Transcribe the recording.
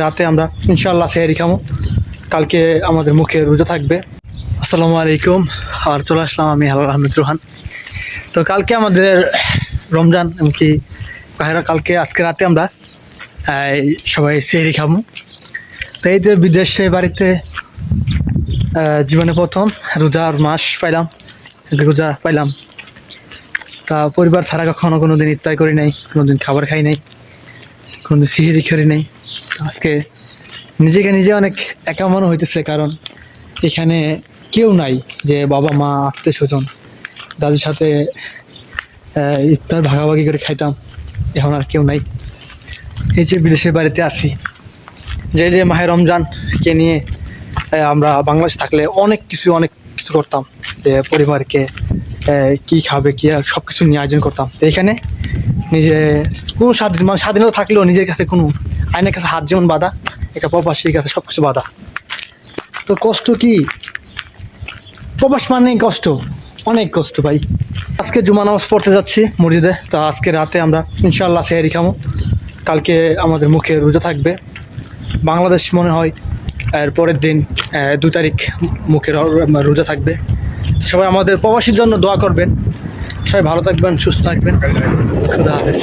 রাতে আমরা ইনশাআল্লাহ সেহরি খামো। কালকে আমাদের মুখে রোজা থাকবে। আসসালামু আলাইকুম। আর চলে আসলাম আমি হালাল আহমেদ রোহান। তো কালকে আমাদের রমজান, এমনকি কালকে আজকে রাতে আমরা সবাই সেহরি খামো। তো এই যে বিদেশে বাড়িতে জীবনে প্রথম রোজার মাস পাইলাম, রোজা পাইলাম। তা পরিবার ছাড়া কখনো কোনো দিন ইফতার করি নাই, কোনো দিন খাবার খাই নাই, কোনো দিন সিহিরি করি নাই। আজকে নিজেকে নিজে অনেক একা মনে হইতেছে, কারণ এখানে কেউ নাই যে বাবা মা আত্মীয় স্বজন দাদির সাথে ইফতার ভাগাভাগি করে খাইতাম। এখন আর কেউ নাই। এই যে বিদেশের বাড়িতে আছি, যে মাহে রমজানকে নিয়ে আমরা বাংলাদেশে থাকলে অনেক কিছু করতাম, যে পরিবারকে কি খাবে কি সব কিছু নিয়ে আয়োজন করতাম। তো এখানে নিজে কোনো স্বাধীনতা থাকলেও নিজের কাছে কোনো আইনের কাছে হাত যেমন বাঁধা, একটা প্রবাসীর কাছে সব কিছু বাঁধা। তো কষ্ট কি, প্রবাস মানে কষ্ট, অনেক কষ্ট ভাই। আজকে জুমা নামাজ পড়তে যাচ্ছি মসজিদে। তো আজকে রাতে আমরা ইনশাআল্লাহ সেহরি খামো। কালকে আমাদের মুখে রোজা থাকবে। বাংলাদেশ মনে হয় এর পরের দিন 2 তারিখ মুখে রোজা থাকবে। সবাই আমাদের প্রবাসীর জন্য দোয়া করবেন। সবাই ভালো থাকবেন, সুস্থ থাকবেন। খুদা হাফেজ।